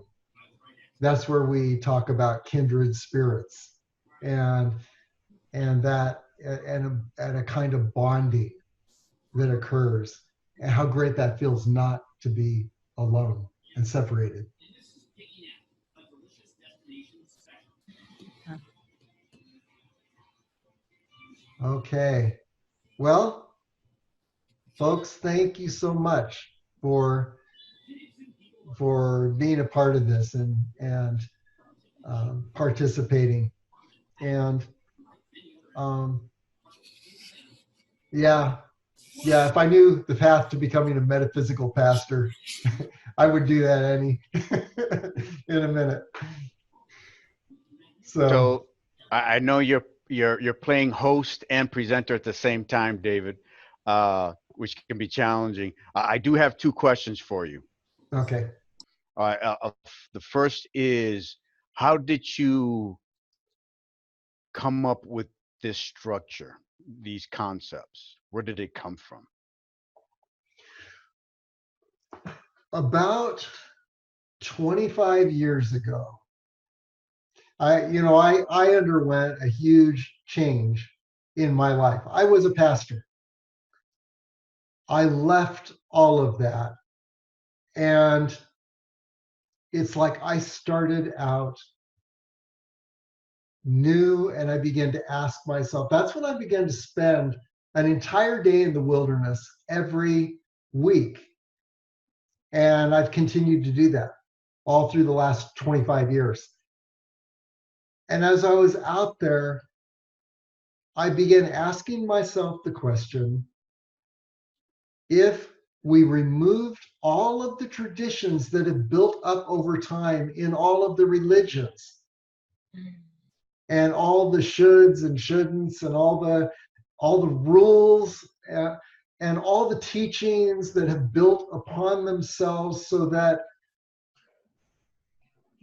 that's where we talk about kindred spirits and that and a kind of bonding that occurs, and how great that feels not to be alone and separated. Okay. Well, folks, thank you so much for being a part of this and participating. And yeah, if I knew the path to becoming a metaphysical pastor, I would do that in a minute. So I know you're playing host and presenter at the same time, David, which can be challenging. I do have two questions for you. Okay. All right. The first is, how did you come up with this structure, these concepts? Where did it come from? About 25 years ago, I underwent a huge change in my life. I was a pastor. I left all of that, and it's like I started out new, and I began to ask myself, that's when I began to spend an entire day in the wilderness every week. And I've continued to do that all through the last 25 years. And as I was out there, I began asking myself the question, if we removed all of the traditions that have built up over time in all of the religions, and all the shoulds and shouldn'ts and all the rules and all the teachings that have built upon themselves, so that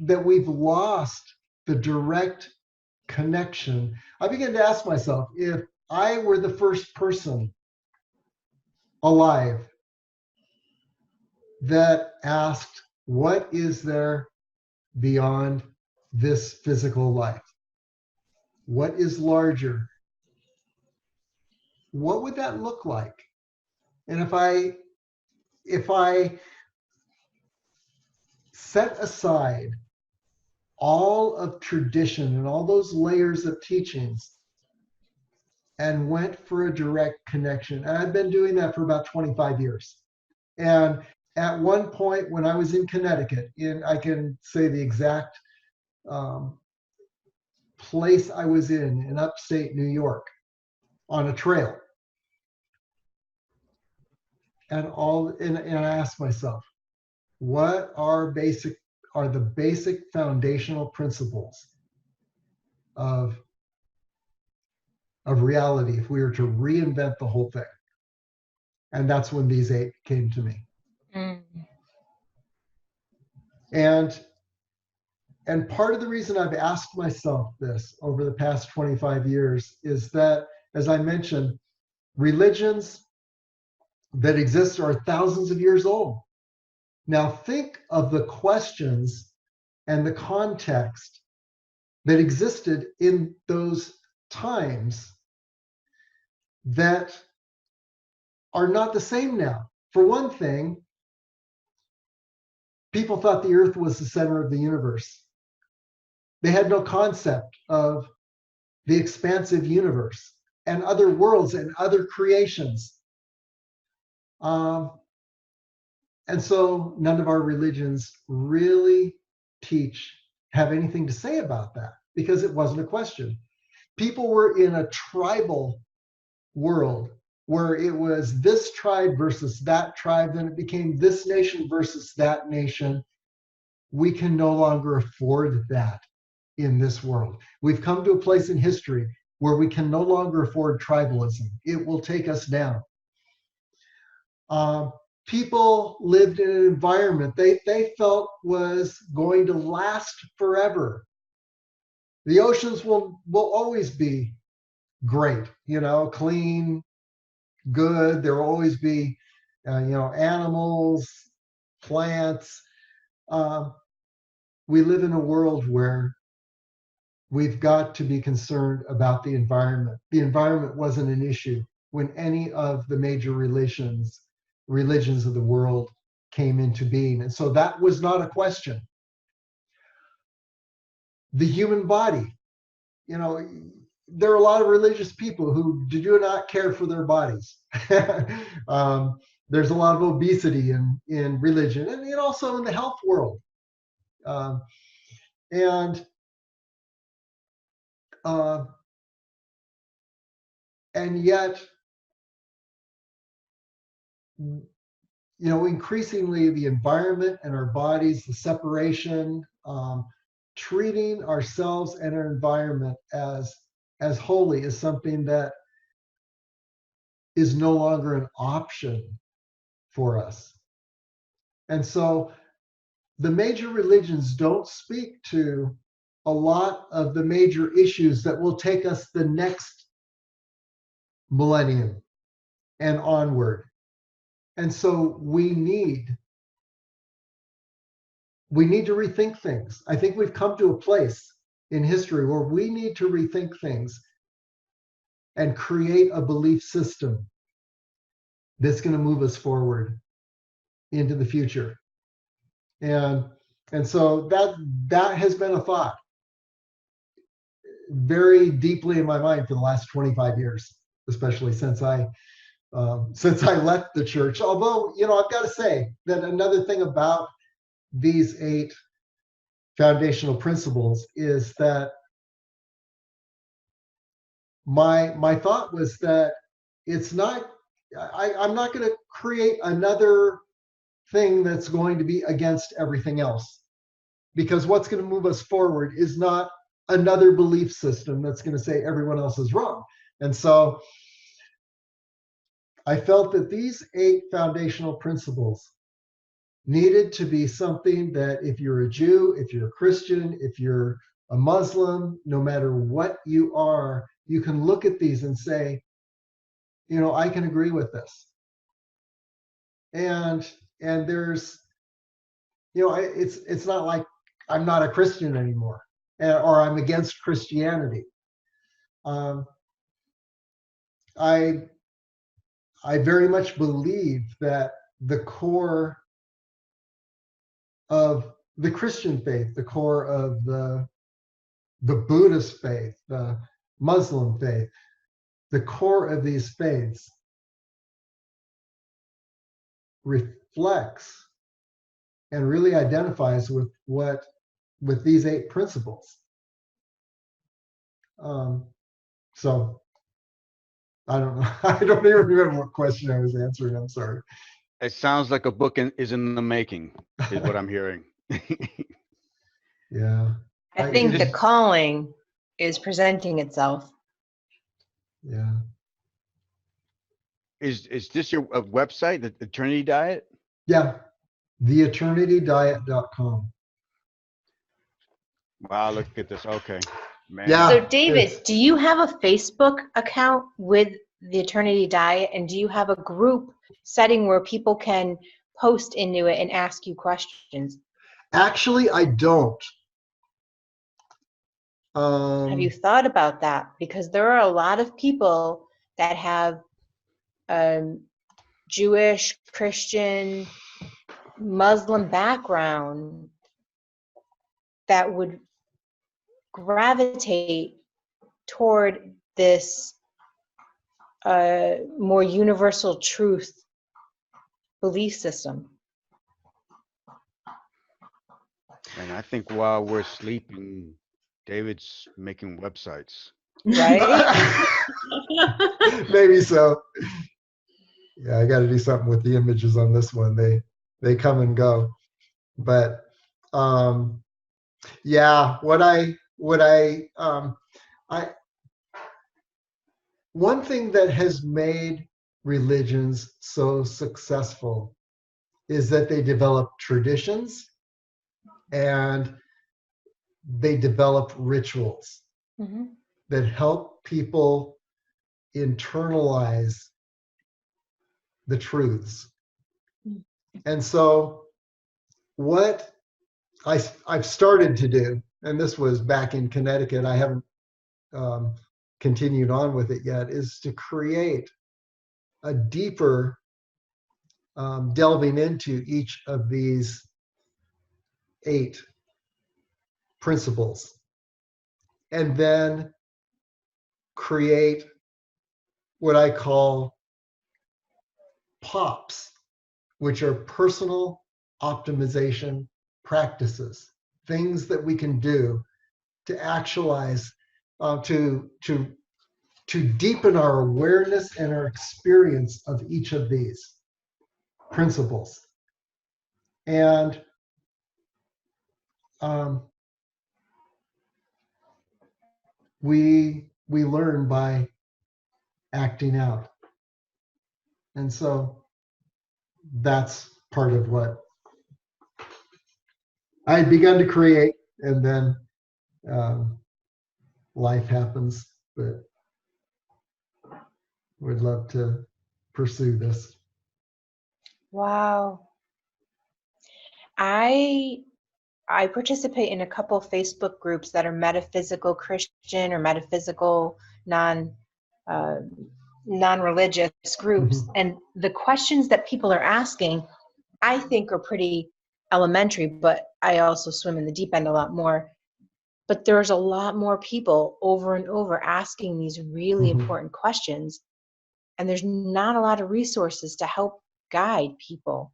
that we've lost the direct connection, I began to ask myself, if I were the first person alive that asked, what is there beyond this physical life? What is larger? What would that look like? And if I set aside all of tradition and all those layers of teachings and went for a direct connection, and I've been doing that for about 25 years. And at one point when I was in Connecticut, I can say the exact place I was in upstate New York, on a trail. And I asked myself, what are the basic foundational principles of reality if we were to reinvent the whole thing? And that's when these 8 came to me. Mm. And part of the reason I've asked myself this over the past 25 years is that, as I mentioned, religions that exist are thousands of years old. Now think of the questions and the context that existed in those times that are not the same now. For one thing, people thought the earth was the center of the universe. They had no concept of the expansive universe and other worlds and other creations. And so none of our religions really have anything to say about that, because it wasn't a question. People were in a tribal world where it was this tribe versus that tribe, then it became this nation versus that nation. We can no longer afford that in this world. We've come to a place in history where we can no longer afford tribalism. It will take us down. People lived in an environment they felt was going to last forever. The oceans will always be great, clean, good. There will always be, animals, plants. We live in a world where we've got to be concerned about the environment. The environment wasn't an issue when any of the major religions of the world came into being. And so that was not a question. The human body, there are a lot of religious people who do not care for their bodies. There's a lot of obesity in religion, and also in the health world. And yet, increasingly the environment and our bodies, the separation, treating ourselves and our environment as holy is something that is no longer an option for us. And so the major religions don't speak to a lot of the major issues that will take us the next millennium and onward. And so we need to rethink things. I think we've come to a place in history where we need to rethink things and create a belief system that's going to move us forward into the future. And so that has been a thought very deeply in my mind for the last 25 years, especially since I left the church. Although, I've got to say that another thing about these 8 foundational principles is that my thought was that it's not, I'm not going to create another thing that's going to be against everything else, because what's going to move us forward is not another belief system that's going to say everyone else is wrong. And so I felt that these 8 foundational principles needed to be something that if you're a Jew, if you're a Christian, if you're a Muslim, no matter what you are, you can look at these and say, you know, I can agree with this. And there's, you know, it's not like I'm not a Christian anymore, or I'm against Christianity. I very much believe that the core of the Christian faith, the core of the Buddhist faith, the Muslim faith, the core of these faiths reflects and really identifies with these 8 principles. So I don't know. I don't even remember what question I was answering. I'm sorry. It sounds like a book is in the making, is what I'm hearing. Yeah. I think the calling is presenting itself. Yeah. Is this your website, the Eternity Diet? Yeah. TheEternityDiet.com. Wow, look at this. Okay, man. Yeah. So David, it's- do you have a Facebook account with the Eternity Diet, and do you have a group setting where people can post into it and ask you questions? Actually, I don't. Have you thought about that? Because there are a lot of people that have Jewish, Christian, Muslim background that would gravitate toward this more universal truth belief system. And I think while we're sleeping, David's making websites. Right? Maybe so. Yeah, I got to do something with the images on this one. They come and go. But yeah, one thing that has made religions so successful is that they develop traditions and they develop rituals Mm-hmm. that help people internalize the truths. And so what I've started to do, and this was back in Connecticut, I haven't continued on with it yet, is to create a deeper delving into each of these 8 principles, and then create what I call POPs, which are personal optimization practices, things that we can do to actualize, to deepen our awareness and our experience of each of these principles. And we learn by acting out. And so that's part of what I had begun to create, and then life happens, but would love to pursue this. Wow. I participate in a couple Facebook groups that are metaphysical Christian or metaphysical non-religious groups, and the questions that people are asking, I think, are pretty elementary. But I also swim in the deep end a lot more. But there's a lot more people over and over asking these really important questions, and there's not a lot of resources to help guide people.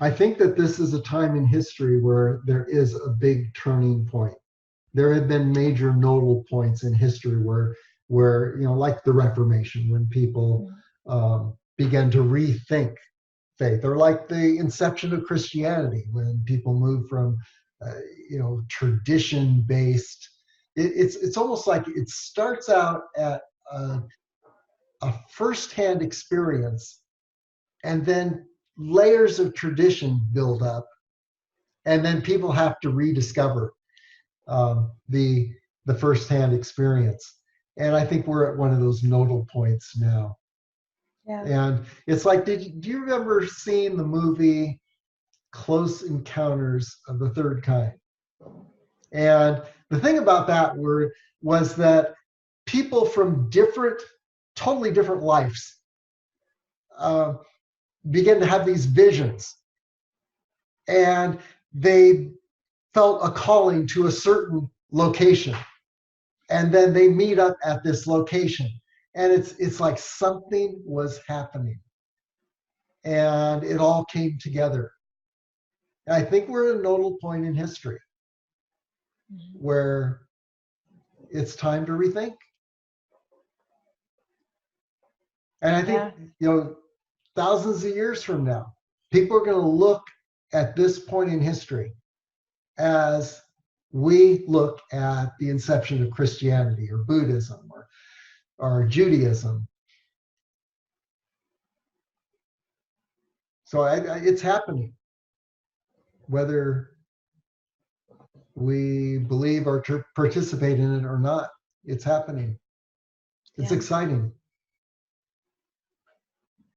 I think that this is a time in history where there is a big turning point. There have been major nodal points in history where you know, like the Reformation, when people began to rethink faith, or like the inception of Christianity, when people moved from you know, tradition based. It's almost like it starts out at a firsthand experience, and then layers of tradition build up, and then people have to rediscover the firsthand experience. And I think we're at one of those nodal points now. Yeah. And it's like, do you remember seeing the movie Close Encounters of the Third Kind? And the thing about that was that people from totally different lives begin to have these visions, and they felt a calling to a certain location, and then they meet up at this location, and it's like something was happening, and it all came together. And I think we're at a nodal point in history where it's time to rethink. And I think, thousands of years from now, people are going to look at this point in history as we look at the inception of Christianity or Buddhism or Judaism. So it's happening, whether we believe or participate in it or not. It's happening. It's exciting.